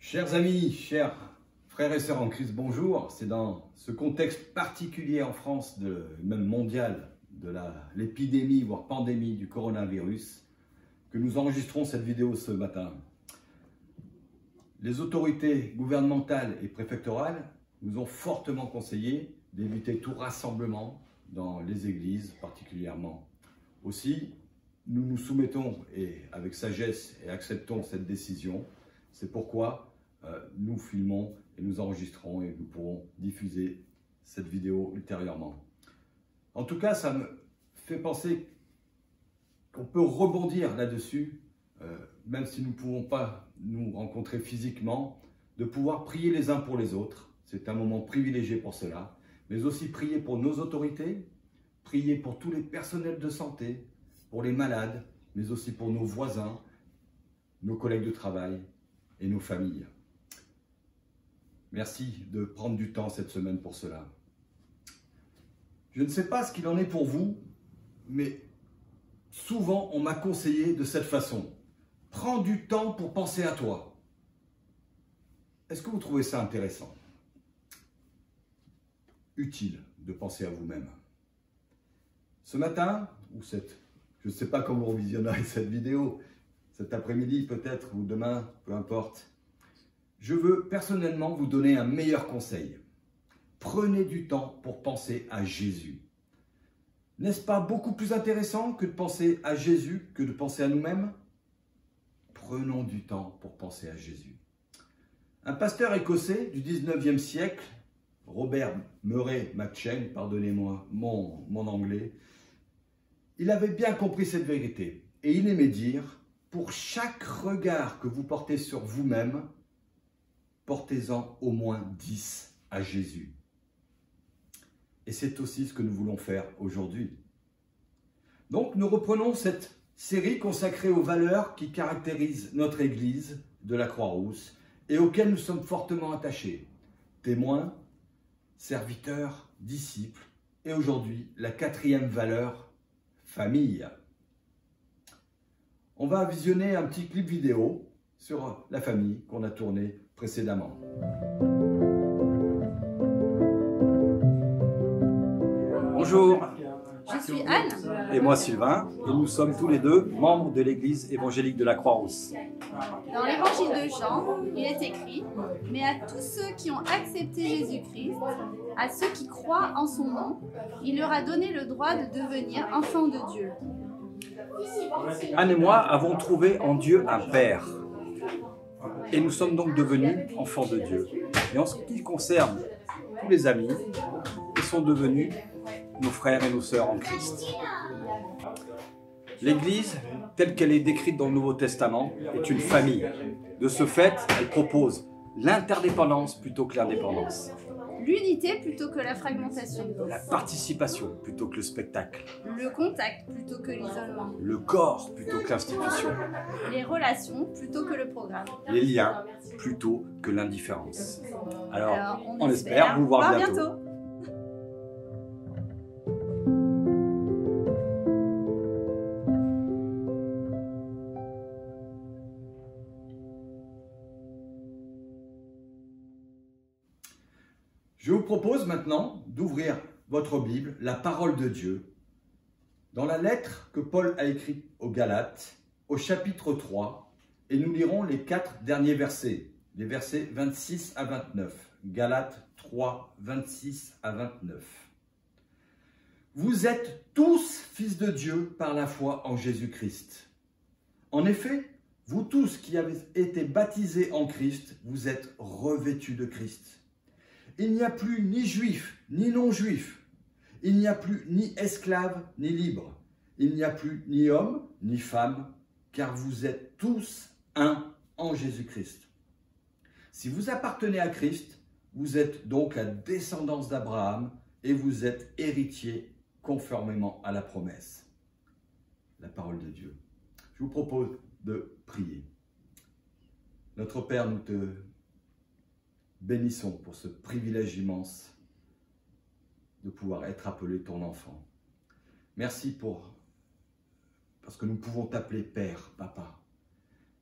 Chers amis, chers frères et sœurs en Christ, bonjour. C'est dans ce contexte particulier en France, même mondial, de l'épidémie, voire pandémie du coronavirus, que nous enregistrons cette vidéo ce matin. Les autorités gouvernementales et préfectorales nous ont fortement conseillé d'éviter tout rassemblement dans les églises particulièrement. Aussi, nous nous soumettons avec sagesse et acceptons cette décision. C'est pourquoi nous filmons et nous enregistrons et nous pourrons diffuser cette vidéo ultérieurement. En tout cas, ça me fait penser qu'on peut rebondir là-dessus, même si nous ne pouvons pas nous rencontrer physiquement, de pouvoir prier les uns pour les autres. C'est un moment privilégié pour cela, mais aussi prier pour nos autorités, prier pour tous les personnels de santé, pour les malades, mais aussi pour nos voisins, nos collègues de travail et nos familles. Merci de prendre du temps cette semaine pour cela. Je ne sais pas ce qu'il en est pour vous, mais souvent on m'a conseillé de cette façon. Prends du temps pour penser à toi. Est-ce que vous trouvez ça intéressant? Utile de penser à vous-même. Ce matin, je ne sais pas quand vous revisionnerez cette vidéo, cet après-midi peut-être ou demain, peu importe. Je veux personnellement vous donner un meilleur conseil. Prenez du temps pour penser à Jésus. N'est-ce pas beaucoup plus intéressant que de penser à Jésus que de penser à nous-mêmes? Prenons du temps pour penser à Jésus. Un pasteur écossais du 19e siècle, Robert Murray McCheyne, pardonnez-moi mon anglais, il avait bien compris cette vérité et il aimait dire: pour chaque regard que vous portez sur vous-même, portez-en au moins 10 à Jésus. Et c'est aussi ce que nous voulons faire aujourd'hui. Donc nous reprenons cette série consacrée aux valeurs qui caractérisent notre Église de la Croix-Rousse et auxquelles nous sommes fortement attachés. Témoins, serviteurs, disciples et aujourd'hui la 4e valeur, famille. On va visionner un petit clip vidéo sur la famille qu'on a tourné précédemment. Bonjour, je suis Anne et moi Sylvain, et nous sommes tous les deux membres de l'Église évangélique de la Croix-Rousse. Dans l'évangile de Jean, il est écrit: mais à tous ceux qui ont accepté Jésus-Christ, à ceux qui croient en son nom, il leur a donné le droit de devenir enfants de Dieu. Anne et moi avons trouvé en Dieu un Père. Et nous sommes donc devenus enfants de Dieu. Et en ce qui concerne tous les amis, ils sont devenus nos frères et nos sœurs en Christ. L'Église, telle qu'elle est décrite dans le Nouveau Testament, est une famille. De ce fait, elle propose l'interdépendance plutôt que l'indépendance. L'unité plutôt que la fragmentation. La participation plutôt que le spectacle. Le contact plutôt que l'isolement. Le corps plutôt que l'institution. Les relations plutôt que le programme. Les liens plutôt que l'indifférence. Alors, on espère vous voir bientôt. Je vous propose maintenant d'ouvrir votre Bible, la parole de Dieu, dans la lettre que Paul a écrite aux Galates, au chapitre 3, et nous lirons les 4 derniers versets, les versets 26 à 29. Galates 3, 26 à 29. Vous êtes tous fils de Dieu par la foi en Jésus-Christ. En effet, vous tous qui avez été baptisés en Christ, vous êtes revêtus de Christ. Il n'y a plus ni juif, ni non-juif. Il n'y a plus ni esclave, ni libre. Il n'y a plus ni homme, ni femme, car vous êtes tous un en Jésus-Christ. Si vous appartenez à Christ, vous êtes donc la descendance d'Abraham et vous êtes héritier conformément à la promesse. La parole de Dieu. Je vous propose de prier. Notre Père, nous te bénissons pour ce privilège immense de pouvoir être appelé ton enfant. Merci parce que nous pouvons t'appeler Père, Papa.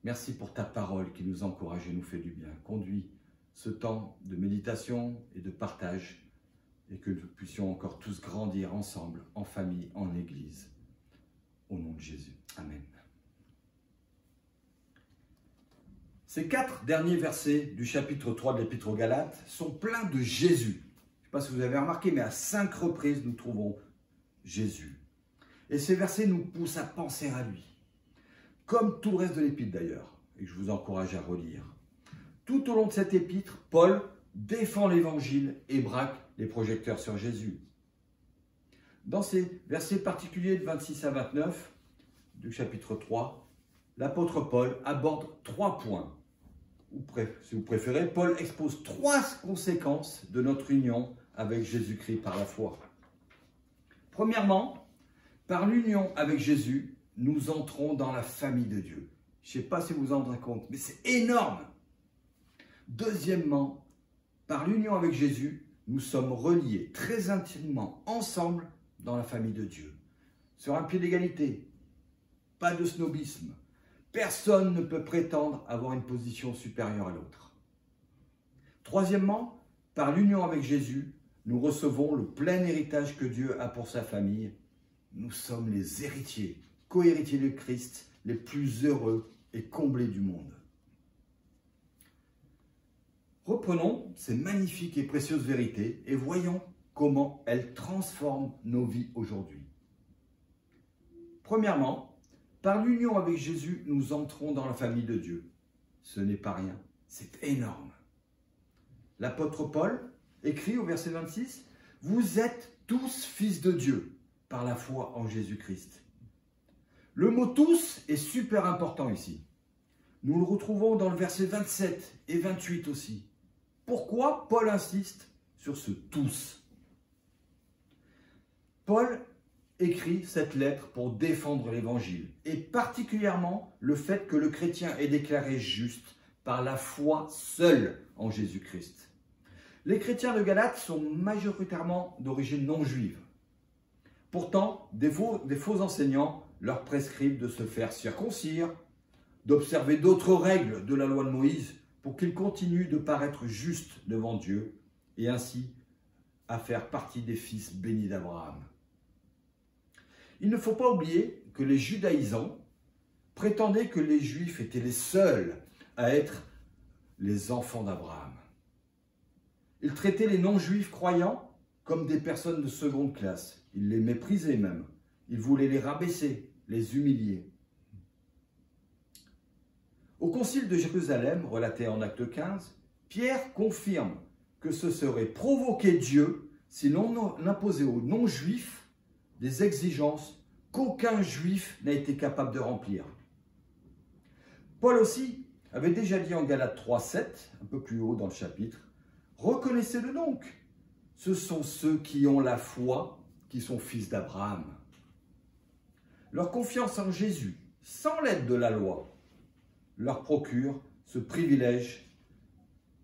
Merci pour ta parole qui nous encourage et nous fait du bien. Conduis ce temps de méditation et de partage et que nous puissions encore tous grandir ensemble, en famille, en Église. Au nom de Jésus. Amen. Ces 4 derniers versets du chapitre 3 de l'Épître aux Galates sont pleins de Jésus. Je ne sais pas si vous avez remarqué, mais à 5 reprises, nous trouvons Jésus. Et ces versets nous poussent à penser à lui. Comme tout le reste de l'Épître d'ailleurs, et je vous encourage à relire. Tout au long de cette Épître, Paul défend l'Évangile et braque les projecteurs sur Jésus. Dans ces versets particuliers de 26 à 29 du chapitre 3, l'apôtre Paul aborde 3 points. Si vous préférez, Paul expose 3 conséquences de notre union avec Jésus-Christ par la foi. Premièrement, par l'union avec Jésus, nous entrons dans la famille de Dieu. Je ne sais pas si vous en rendez compte, mais c'est énorme. Deuxièmement, par l'union avec Jésus, nous sommes reliés très intimement ensemble dans la famille de Dieu. Sur un pied d'égalité, pas de snobisme. Personne ne peut prétendre avoir une position supérieure à l'autre. Troisièmement, par l'union avec Jésus, nous recevons le plein héritage que Dieu a pour sa famille. Nous sommes les héritiers, co-héritiers de Christ, les plus heureux et comblés du monde. Reprenons ces magnifiques et précieuses vérités et voyons comment elles transforment nos vies aujourd'hui. Premièrement, par l'union avec Jésus, nous entrons dans la famille de Dieu. Ce n'est pas rien, c'est énorme. L'apôtre Paul écrit au verset 26, « Vous êtes tous fils de Dieu par la foi en Jésus-Christ. » Le mot « tous » est super important ici. Nous le retrouvons dans le verset 27 et 28 aussi. Pourquoi Paul insiste sur ce « tous » ? Paul écrit cette lettre pour défendre l'Évangile, et particulièrement le fait que le chrétien est déclaré juste par la foi seule en Jésus-Christ. Les chrétiens de Galate sont majoritairement d'origine non juive. Pourtant, des faux enseignants leur prescrivent de se faire circoncire, d'observer d'autres règles de la loi de Moïse pour qu'ils continuent de paraître justes devant Dieu et ainsi à faire partie des fils bénis d'Abraham. Il ne faut pas oublier que les judaïsants prétendaient que les juifs étaient les seuls à être les enfants d'Abraham. Ils traitaient les non-juifs croyants comme des personnes de seconde classe. Ils les méprisaient même. Ils voulaient les rabaisser, les humilier. Au concile de Jérusalem, relaté en Acte 15, Pierre confirme que ce serait provoquer Dieu si l'on imposait aux non-juifs des exigences qu'aucun juif n'a été capable de remplir. Paul aussi avait déjà dit en Galates 3,7, un peu plus haut dans le chapitre, « Reconnaissez-le donc, ce sont ceux qui ont la foi qui sont fils d'Abraham. » Leur confiance en Jésus, sans l'aide de la loi, leur procure ce privilège.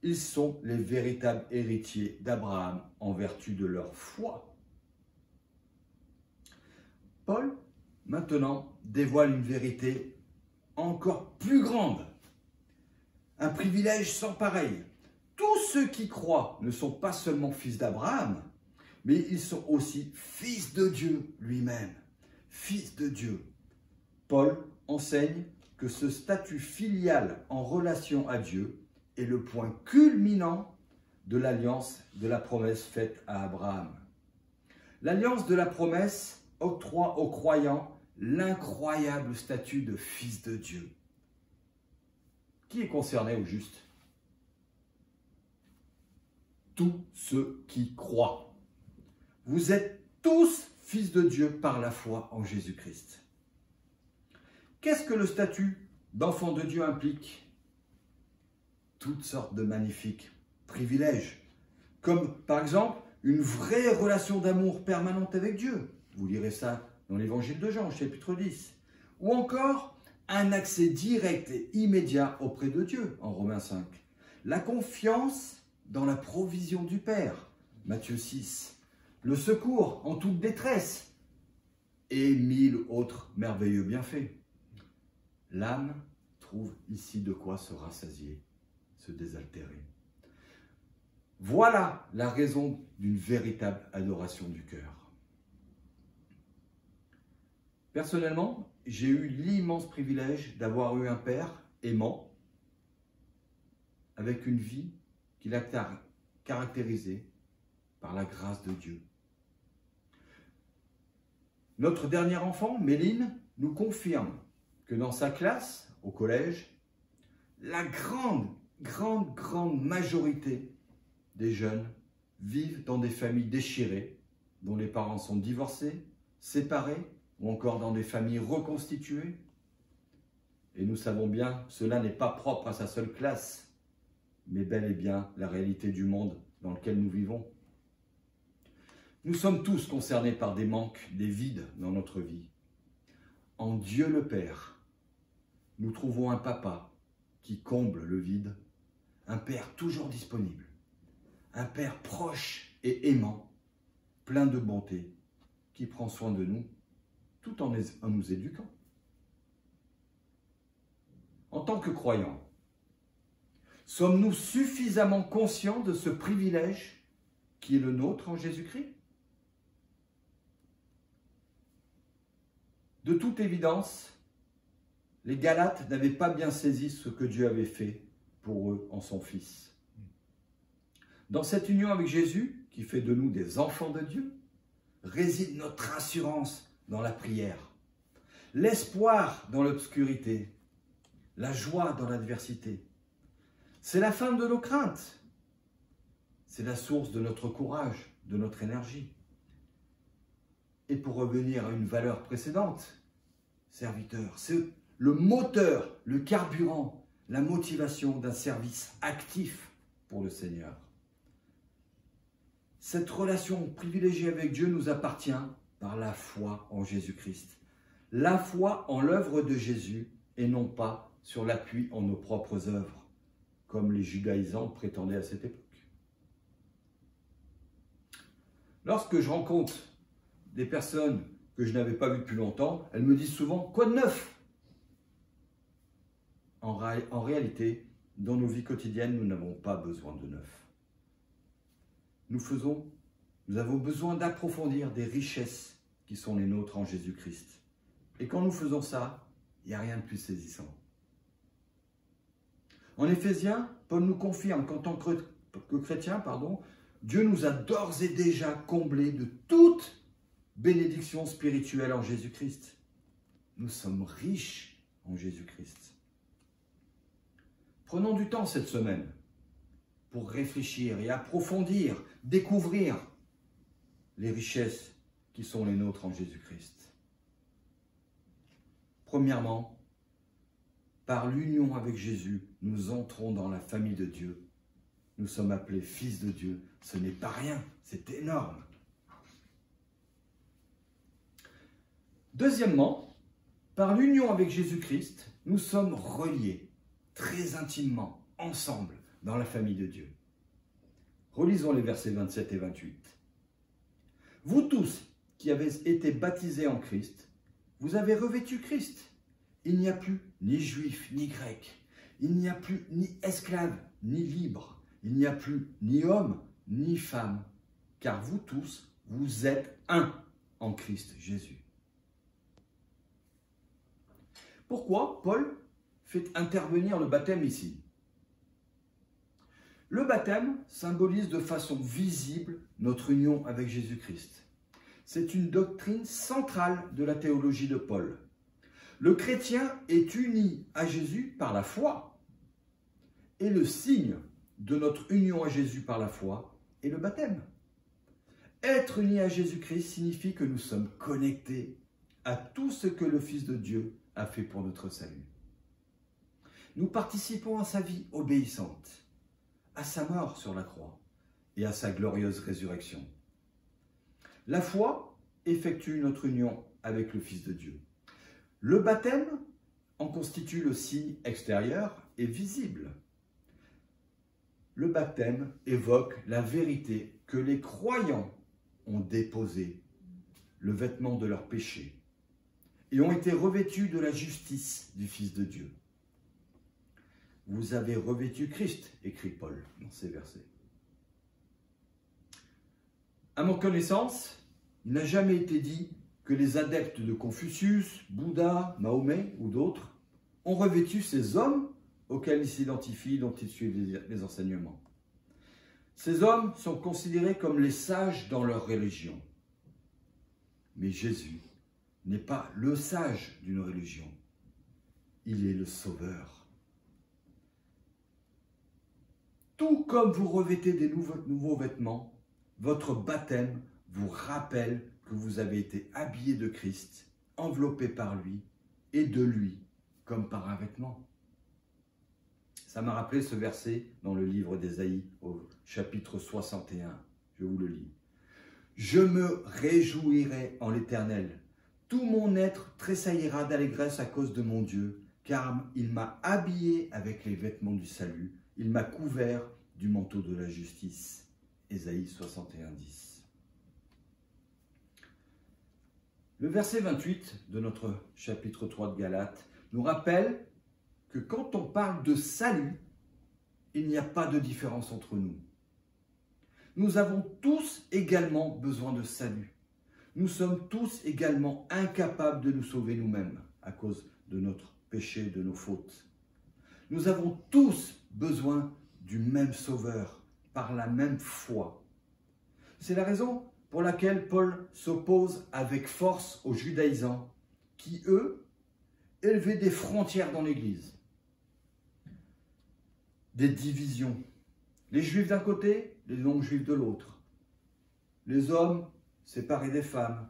Ils sont les véritables héritiers d'Abraham en vertu de leur foi. Paul, maintenant, dévoile une vérité encore plus grande, un privilège sans pareil. Tous ceux qui croient ne sont pas seulement fils d'Abraham, mais ils sont aussi fils de Dieu lui-même, fils de Dieu. Paul enseigne que ce statut filial en relation à Dieu est le point culminant de l'alliance de la promesse faite à Abraham. L'alliance de la promesse octroie aux croyants l'incroyable statut de fils de Dieu. Qui est concerné au juste? Tous ceux qui croient. Vous êtes tous fils de Dieu par la foi en Jésus-Christ. Qu'est-ce que le statut d'enfant de Dieu implique? Toutes sortes de magnifiques privilèges, comme par exemple une vraie relation d'amour permanente avec Dieu. Vous lirez ça dans l'évangile de Jean, chapitre 10. Ou encore un accès direct et immédiat auprès de Dieu, en Romains 5. La confiance dans la provision du Père, Matthieu 6. Le secours en toute détresse et 1000 autres merveilleux bienfaits. L'âme trouve ici de quoi se rassasier, se désaltérer. Voilà la raison d'une véritable adoration du cœur. Personnellement, j'ai eu l'immense privilège d'avoir eu un père aimant, avec une vie qu'il a caractérisée par la grâce de Dieu. Notre dernier enfant, Méline, nous confirme que dans sa classe, au collège, la grande majorité des jeunes vivent dans des familles déchirées, dont les parents sont divorcés, séparés, ou encore dans des familles reconstituées. Et nous savons bien, cela n'est pas propre à sa seule classe, mais bel et bien la réalité du monde dans lequel nous vivons. Nous sommes tous concernés par des manques, des vides dans notre vie. En Dieu le Père, nous trouvons un papa qui comble le vide, un père toujours disponible, un père proche et aimant, plein de bonté, qui prend soin de nous tout en nous éduquant. En tant que croyants, sommes-nous suffisamment conscients de ce privilège qui est le nôtre en Jésus-Christ? De toute évidence, les Galates n'avaient pas bien saisi ce que Dieu avait fait pour eux en son Fils. Dans cette union avec Jésus, qui fait de nous des enfants de Dieu, réside notre assurance dans la prière, l'espoir dans l'obscurité, la joie dans l'adversité. C'est la fin de nos craintes, c'est la source de notre courage, de notre énergie. Et pour revenir à une valeur précédente, serviteur, c'est le moteur, le carburant, la motivation d'un service actif pour le Seigneur. Cette relation privilégiée avec Dieu nous appartient par la foi en Jésus-Christ. La foi en l'œuvre de Jésus et non pas sur l'appui en nos propres œuvres, comme les judaïsants prétendaient à cette époque. Lorsque je rencontre des personnes que je n'avais pas vues depuis longtemps, elles me disent souvent « Quoi de neuf ?» En réalité, dans nos vies quotidiennes, nous n'avons pas besoin de neuf. Nous avons besoin d'approfondir des richesses qui sont les nôtres en Jésus-Christ. Et quand nous faisons ça, il n'y a rien de plus saisissant. En Éphésiens, Paul nous confirme qu'en tant que chrétiens, Dieu nous a d'ores et déjà comblés de toute bénédiction spirituelle en Jésus-Christ. Nous sommes riches en Jésus-Christ. Prenons du temps cette semaine pour réfléchir et approfondir, découvrir les richesses qui sont les nôtres en Jésus-Christ. Premièrement, par l'union avec Jésus, nous entrons dans la famille de Dieu. Nous sommes appelés fils de Dieu. Ce n'est pas rien, c'est énorme. Deuxièmement, par l'union avec Jésus-Christ, nous sommes reliés très intimement, ensemble, dans la famille de Dieu. Relisons les versets 27 et 28. « Vous tous qui avez été baptisés en Christ, vous avez revêtu Christ. Il n'y a plus ni juif ni grec, il n'y a plus ni esclave ni libre, il n'y a plus ni homme ni femme, car vous tous, vous êtes un en Christ Jésus. » Pourquoi Paul fait intervenir le baptême ici? Le baptême symbolise de façon visible notre union avec Jésus-Christ. C'est une doctrine centrale de la théologie de Paul. Le chrétien est uni à Jésus par la foi. Et le signe de notre union à Jésus par la foi est le baptême. Être uni à Jésus-Christ signifie que nous sommes connectés à tout ce que le Fils de Dieu a fait pour notre salut. Nous participons à sa vie obéissante, à sa mort sur la croix et à sa glorieuse résurrection. La foi effectue notre union avec le Fils de Dieu. Le baptême en constitue le signe extérieur et visible. Le baptême évoque la vérité que les croyants ont déposé le vêtement de leur péché et ont été revêtus de la justice du Fils de Dieu. vous avez revêtu Christ, écrit Paul dans ces versets. À ma connaissance, il n'a jamais été dit que les adeptes de Confucius, Bouddha, Mahomet ou d'autres ont revêtu ces hommes auxquels ils s'identifient, dont ils suivent les enseignements. Ces hommes sont considérés comme les sages dans leur religion. Mais Jésus n'est pas le sage d'une religion. Il est le sauveur. Tout comme vous revêtez des nouveaux vêtements, votre baptême vous rappelle que vous avez été habillé de Christ, enveloppé par lui et de lui, comme par un vêtement. Ça m'a rappelé ce verset dans le livre d'Ésaïe, au chapitre 61. Je vous le lis. « Je me réjouirai en l'Éternel. Tout mon être tressaillira d'allégresse à cause de mon Dieu, car il m'a habillé avec les vêtements du salut. Il m'a couvert du manteau de la justice. » Ésaïe 61, 10. Le verset 28 de notre chapitre 3 de Galates nous rappelle que quand on parle de salut, il n'y a pas de différence entre nous. Nous avons tous également besoin de salut. Nous sommes tous également incapables de nous sauver nous-mêmes à cause de notre péché, de nos fautes. Nous avons tous besoin du même Sauveur, par la même foi. C'est la raison pour laquelle Paul s'oppose avec force aux judaïsants qui, eux, élevaient des frontières dans l'Église. Des divisions. Les juifs d'un côté, les non-juifs de l'autre. Les hommes séparés des femmes.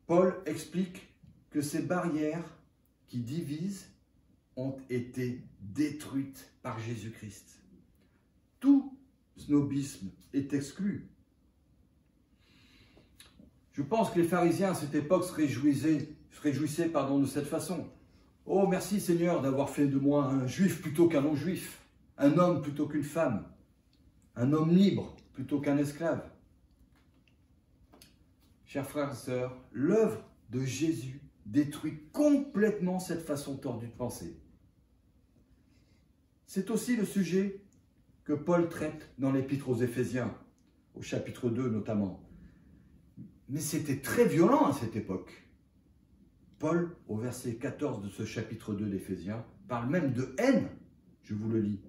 Paul explique que ces barrières qui divisent ont été détruites par Jésus-Christ. Tout snobisme est exclu. Je pense que les pharisiens à cette époque se réjouissaient de cette façon. « Oh, merci Seigneur d'avoir fait de moi un juif plutôt qu'un non-juif, un homme plutôt qu'une femme, un homme libre plutôt qu'un esclave. » Chers frères et sœurs, l'œuvre de Jésus détruit complètement cette façon tordue de penser. C'est aussi le sujet que Paul traite dans l'Épître aux Éphésiens, au chapitre 2 notamment. Mais c'était très violent à cette époque. Paul, au verset 14 de ce chapitre 2 d'Éphésiens, parle même de haine. Je vous le lis.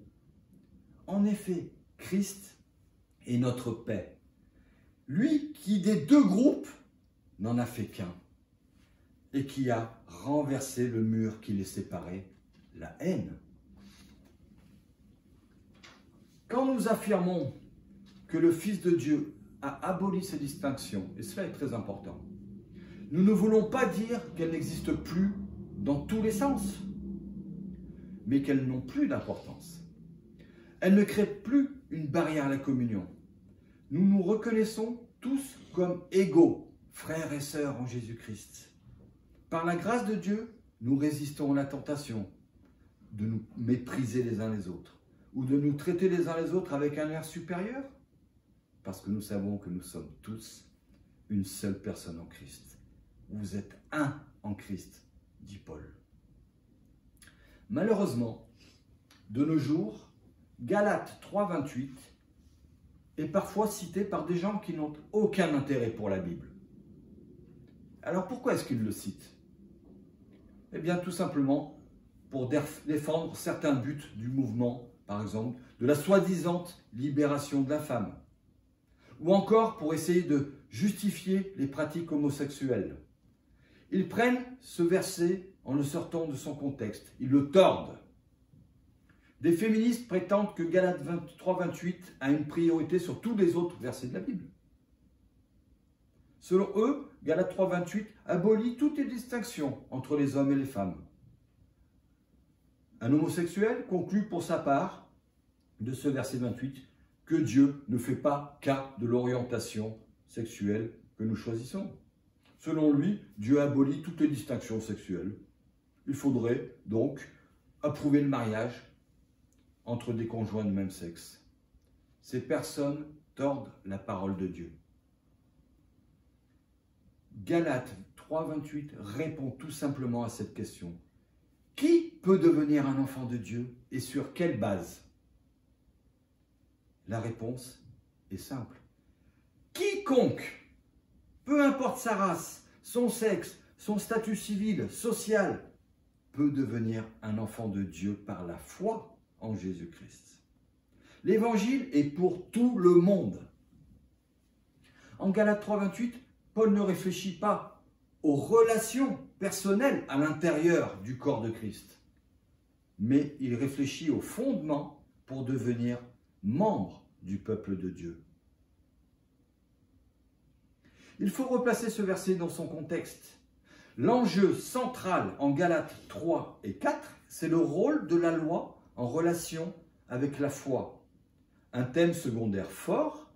En effet, Christ est notre paix. Lui qui des deux groupes n'en a fait qu'un et qui a renversé le mur qui les séparait, la haine. Quand nous affirmons que le Fils de Dieu a aboli ces distinctions, et cela est très important, nous ne voulons pas dire qu'elles n'existent plus dans tous les sens, mais qu'elles n'ont plus d'importance. Elles ne créent plus une barrière à la communion. Nous nous reconnaissons tous comme égaux, frères et sœurs en Jésus-Christ. Par la grâce de Dieu, nous résistons à la tentation de nous mépriser les uns les autres, ou de nous traiter les uns les autres avec un air supérieur, parce que nous savons que nous sommes tous une seule personne en Christ. Vous êtes un en Christ, dit Paul. Malheureusement, de nos jours, Galates 3,28 est parfois cité par des gens qui n'ont aucun intérêt pour la Bible. Alors pourquoi est-ce qu'ils le citent? Eh bien tout simplement pour défendre certains buts du mouvement, par exemple, de la soi-disant libération de la femme, ou encore pour essayer de justifier les pratiques homosexuelles. Ils prennent ce verset en le sortant de son contexte, ils le tordent. Des féministes prétendent que Galates 3,28 a une priorité sur tous les autres versets de la Bible. Selon eux, Galates 3,28 abolit toutes les distinctions entre les hommes et les femmes. Un homosexuel conclut pour sa part de ce verset 28 que Dieu ne fait pas cas de l'orientation sexuelle que nous choisissons. Selon lui, Dieu abolit toutes les distinctions sexuelles. Il faudrait donc approuver le mariage entre des conjoints de même sexe. Ces personnes tordent la parole de Dieu. Galates 3,28 répond tout simplement à cette question. Qui peut devenir un enfant de Dieu et sur quelle base? La réponse est simple. Quiconque, peu importe sa race, son sexe, son statut civil, social, peut devenir un enfant de Dieu par la foi en Jésus-Christ. L'évangile est pour tout le monde. En Galates 3,28, Paul ne réfléchit pas aux relations personnelles à l'intérieur du corps de Christ, mais il réfléchit aux fondements pour devenir membre du peuple de Dieu. Il faut replacer ce verset dans son contexte. L'enjeu central en Galates 3 et 4, c'est le rôle de la loi en relation avec la foi. Un thème secondaire fort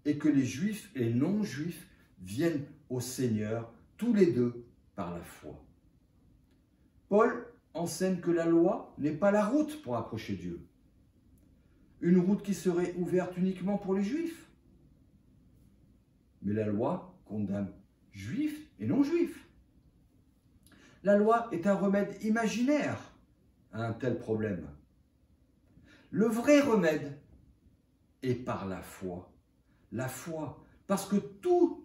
est que les juifs et les non-juifs viennent au Seigneur tous les deux par la foi. Paul enseigne que la loi n'est pas la route pour approcher Dieu. Une route qui serait ouverte uniquement pour les juifs. Mais la loi condamne juifs et non-juifs. La loi est un remède imaginaire à un tel problème. Le vrai remède est par la foi. La foi, parce que toutes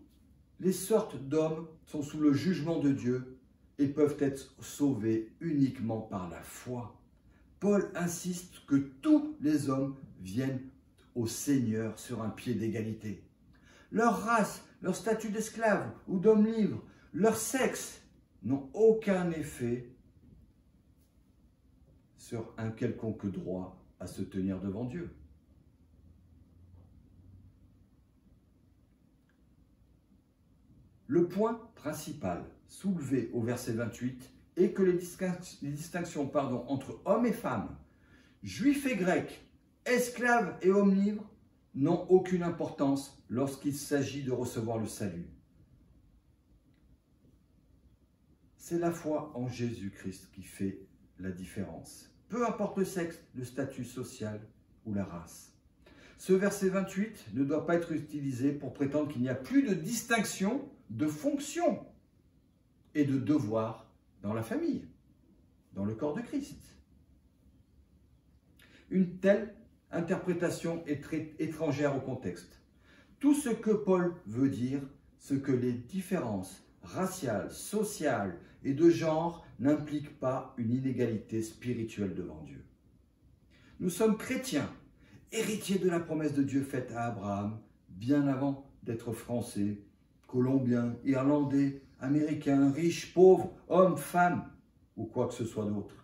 les sortes d'hommes sont sous le jugement de Dieu et peuvent être sauvés uniquement par la foi. Paul insiste que tous les hommes viennent au Seigneur sur un pied d'égalité. Leur race, leur statut d'esclave ou d'homme libre, leur sexe n'ont aucun effet sur un quelconque droit à se tenir devant Dieu. Le point principal soulevé au verset 28 est que les distinctions entre hommes et femmes, juifs et grecs, esclaves et hommes libres n'ont aucune importance lorsqu'il s'agit de recevoir le salut. C'est la foi en Jésus-Christ qui fait la différence. Peu importe le sexe, le statut social ou la race. Ce verset 28 ne doit pas être utilisé pour prétendre qu'il n'y a plus de distinction de fonction et de devoir dans la famille, dans le corps de Christ. Une telle interprétation est très étrangère au contexte. Tout ce que Paul veut dire, c'est que les différences raciales, sociales et de genre n'impliquent pas une inégalité spirituelle devant Dieu. Nous sommes chrétiens, héritiers de la promesse de Dieu faite à Abraham, bien avant d'être français, colombiens, irlandais, américains, riches, pauvres, hommes, femmes ou quoi que ce soit d'autre.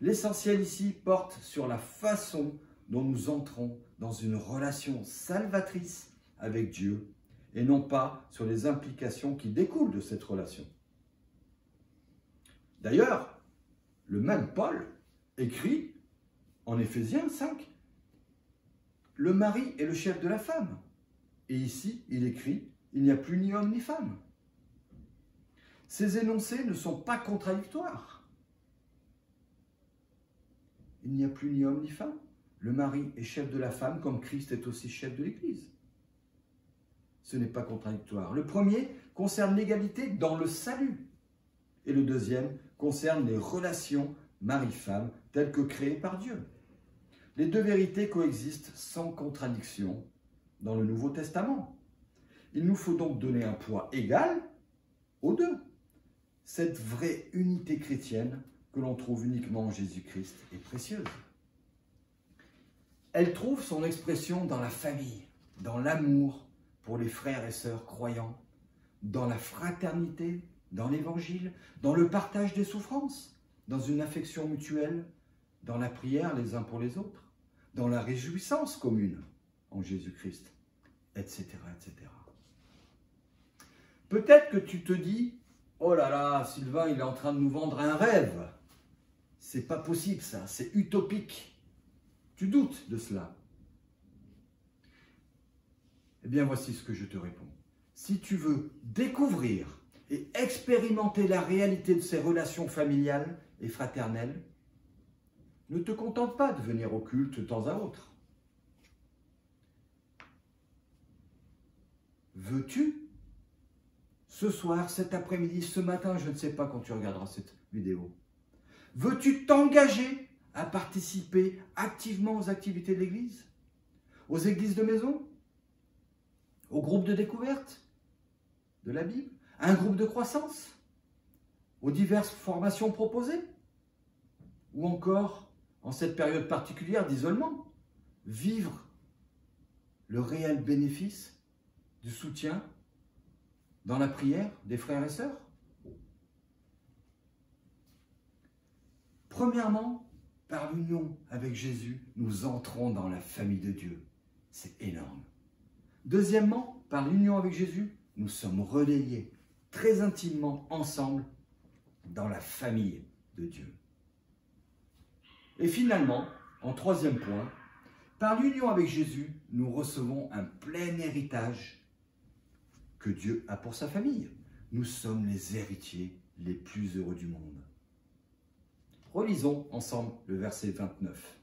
L'essentiel ici porte sur la façon dont nous entrons dans une relation salvatrice avec Dieu et non pas sur les implications qui découlent de cette relation. D'ailleurs, le même Paul écrit en Éphésiens 5, le mari est le chef de la femme. Et ici, il écrit, il n'y a plus ni homme ni femme. Ces énoncés ne sont pas contradictoires. Il n'y a plus ni homme ni femme. Le mari est chef de la femme comme Christ est aussi chef de l'Église. Ce n'est pas contradictoire. Le premier concerne l'égalité dans le salut. Et le deuxième concerne les relations mari-femme telles que créées par Dieu. Les deux vérités coexistent sans contradiction dans le Nouveau Testament. Il nous faut donc donner un poids égal aux deux. Cette vraie unité chrétienne que l'on trouve uniquement en Jésus-Christ est précieuse. Elle trouve son expression dans la famille, dans l'amour pour les frères et sœurs croyants, dans la fraternité, dans l'évangile, dans le partage des souffrances, dans une affection mutuelle, dans la prière les uns pour les autres, dans la réjouissance commune en Jésus-Christ, etc., etc. Peut-être que tu te dis, oh là là, Sylvain, il est en train de nous vendre un rêve. C'est pas possible ça, c'est utopique. Tu doutes de cela. Eh bien, voici ce que je te réponds. Si tu veux découvrir et expérimenter la réalité de ces relations familiales et fraternelles, ne te contente pas de venir au culte de temps à autre. Veux-tu, ce soir, cet après-midi, ce matin, je ne sais pas quand tu regarderas cette vidéo, Veux-tu t'engager à participer activement aux activités de l'Église? Aux églises de maison? Au groupe de découverte de la Bible? À un groupe de croissance? Aux diverses formations proposées? Ou encore, en cette période particulière d'isolement, vivre le réel bénéfice du soutien dans la prière des frères et sœurs? Premièrement, par l'union avec Jésus, nous entrons dans la famille de Dieu. C'est énorme. Deuxièmement, par l'union avec Jésus, nous sommes relayés très intimement ensemble dans la famille de Dieu. Et finalement, en troisième point, par l'union avec Jésus, nous recevons un plein héritage que Dieu a pour sa famille. Nous sommes les héritiers les plus heureux du monde. Relisons ensemble le verset 29.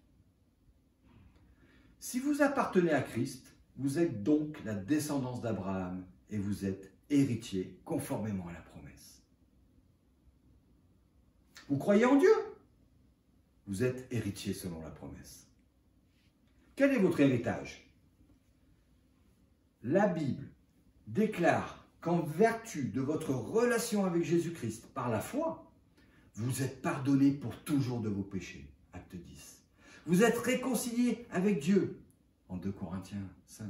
Si vous appartenez à Christ, vous êtes donc la descendance d'Abraham et vous êtes héritier conformément à la promesse. Vous croyez en Dieu? Vous êtes héritier selon la promesse. Quel est votre héritage? La Bible déclare qu'en vertu de votre relation avec Jésus-Christ par la foi, vous êtes pardonné pour toujours de vos péchés. Acte 10. Vous êtes réconciliés avec Dieu. En 2 Corinthiens 5.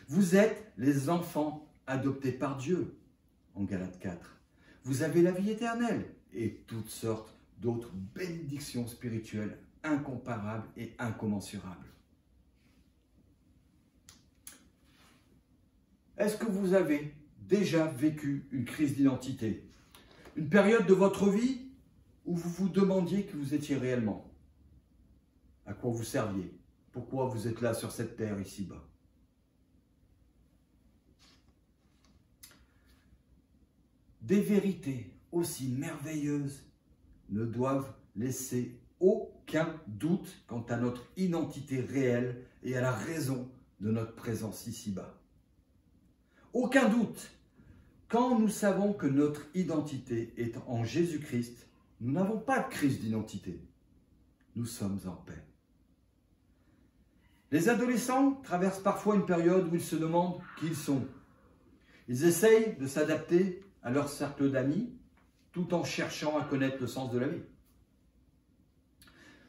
Vous êtes les enfants adoptés par Dieu. En Galates 4. Vous avez la vie éternelle et toutes sortes d'autres bénédictions spirituelles incomparables et incommensurables. Est-ce que vous avez déjà vécu une crise d'identité? Une période de votre vie où vous vous demandiez qui vous étiez réellement? À quoi vous serviez? Pourquoi vous êtes là sur cette terre ici-bas? Des vérités aussi merveilleuses ne doivent laisser aucun doute quant à notre identité réelle et à la raison de notre présence ici-bas. Aucun doute. Quand nous savons que notre identité est en Jésus-Christ, nous n'avons pas de crise d'identité. Nous sommes en paix. Les adolescents traversent parfois une période où ils se demandent qui ils sont. Ils essayent de s'adapter à leur cercle d'amis tout en cherchant à connaître le sens de la vie.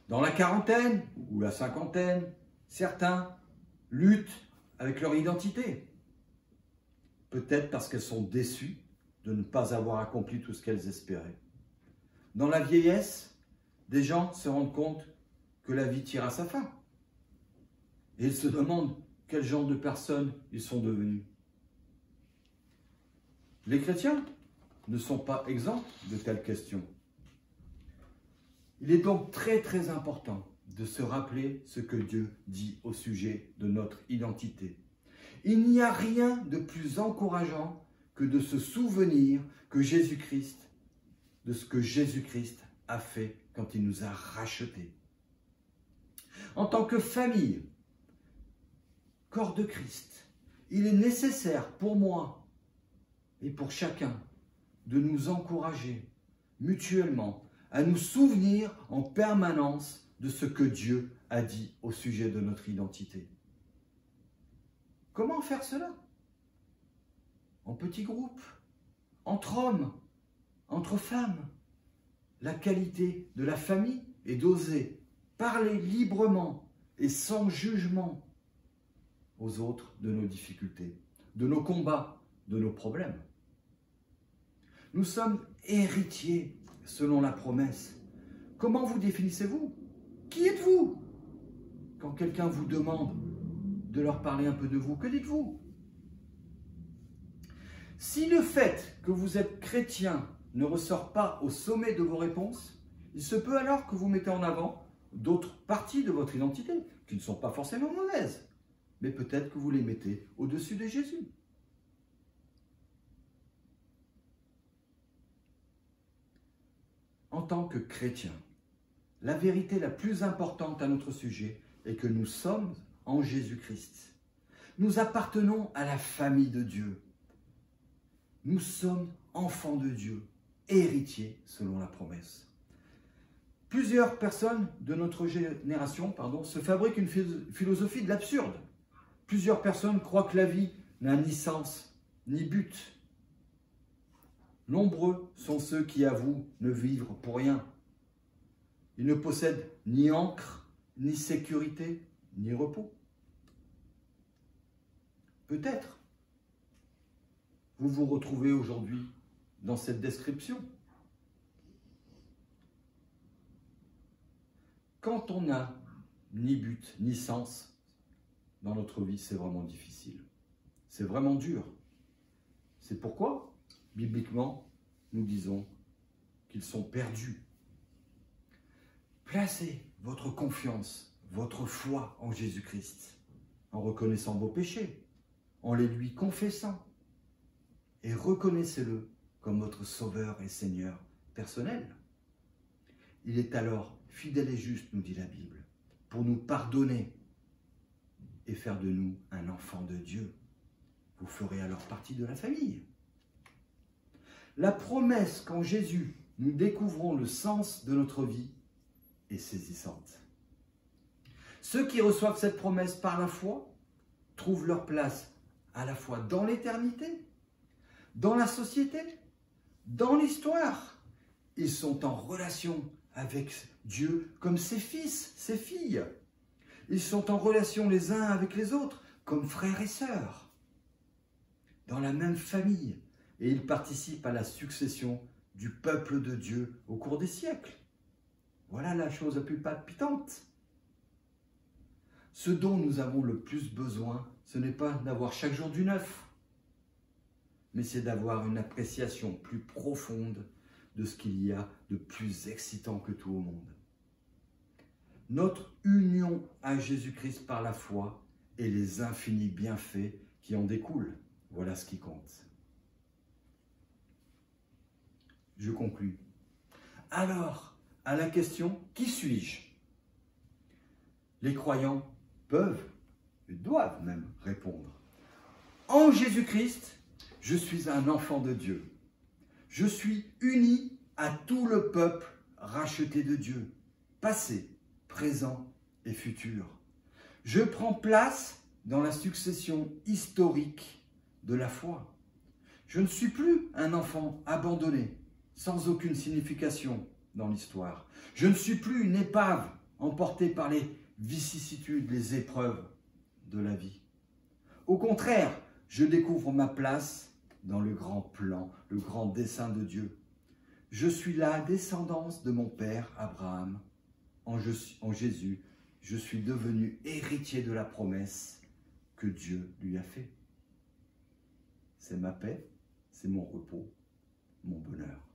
Dans la quarantaine ou la cinquantaine, certains luttent avec leur identité. Peut-être parce qu'elles sont déçues de ne pas avoir accompli tout ce qu'elles espéraient. Dans la vieillesse, des gens se rendent compte que la vie tire à sa fin. Et ils se demandent quel genre de personnes ils sont devenus. Les chrétiens ne sont pas exempts de telles questions. Il est donc très très important de se rappeler ce que Dieu dit au sujet de notre identité. Il n'y a rien de plus encourageant que de se souvenir que Jésus-Christ, de ce que Jésus-Christ a fait quand il nous a rachetés. En tant que famille, corps de Christ, il est nécessaire pour moi et pour chacun de nous encourager mutuellement à nous souvenir en permanence de ce que Dieu a dit au sujet de notre identité. Comment faire cela? En petits groupes, entre hommes, entre femmes. La qualité de la famille est d'oser parler librement et sans jugement aux autres de nos difficultés, de nos combats, de nos problèmes. Nous sommes héritiers selon la promesse. Comment vous définissez-vous? Qui êtes-vous? Quand quelqu'un vous demande de leur parler un peu de vous, que dites-vous? Si le fait que vous êtes chrétien ne ressort pas au sommet de vos réponses, il se peut alors que vous mettez en avant d'autres parties de votre identité, qui ne sont pas forcément mauvaises, mais peut-être que vous les mettez au-dessus de Jésus. En tant que chrétien, la vérité la plus importante à notre sujet est que nous sommes en Jésus-Christ. Nous appartenons à la famille de Dieu. Nous sommes enfants de Dieu, héritiers selon la promesse. Plusieurs personnes de notre génération se fabriquent une philosophie de l'absurde. Plusieurs personnes croient que la vie n'a ni sens, ni but. Nombreux sont ceux qui avouent ne vivre pour rien. Ils ne possèdent ni ancre, ni sécurité, ni repos. Peut-être vous vous retrouvez aujourd'hui dans cette description. Quand on n'a ni but, ni sens dans notre vie, c'est vraiment difficile. C'est vraiment dur. C'est pourquoi, bibliquement, nous disons qu'ils sont perdus. Placez votre confiance, votre foi en Jésus-Christ, en reconnaissant vos péchés, en les lui confessant, et reconnaissez-le comme votre Sauveur et Seigneur personnel. Il est alors fidèle et juste, nous dit la Bible, pour nous pardonner et faire de nous un enfant de Dieu. Vous ferez alors partie de la famille. La promesse qu'en Jésus, nous découvrons le sens de notre vie est saisissante. Ceux qui reçoivent cette promesse par la foi trouvent leur place à la fois dans l'éternité, dans la société, dans l'histoire. Ils sont en relation avec Dieu comme ses fils, ses filles. Ils sont en relation les uns avec les autres comme frères et sœurs, dans la même famille, et ils participent à la succession du peuple de Dieu au cours des siècles. Voilà la chose la plus palpitante. Ce dont nous avons le plus besoin, ce n'est pas d'avoir chaque jour du neuf, mais c'est d'avoir une appréciation plus profonde de ce qu'il y a de plus excitant que tout au monde. Notre union à Jésus-Christ par la foi et les infinis bienfaits qui en découlent, voilà ce qui compte. Je conclus. Alors, à la question « Qui suis-je » les croyants peuvent, et doivent même répondre. En Jésus-Christ, je suis un enfant de Dieu. Je suis uni à tout le peuple racheté de Dieu, passé, présent et futur. Je prends place dans la succession historique de la foi. Je ne suis plus un enfant abandonné, sans aucune signification dans l'histoire. Je ne suis plus une épave emportée par les vicissitudes, les épreuves de la vie. Au contraire, je découvre ma place dans le grand plan, le grand dessein de Dieu. Je suis la descendance de mon père Abraham. En Jésus, je suis devenu héritier de la promesse que Dieu lui a faite. C'est ma paix, c'est mon repos, mon bonheur.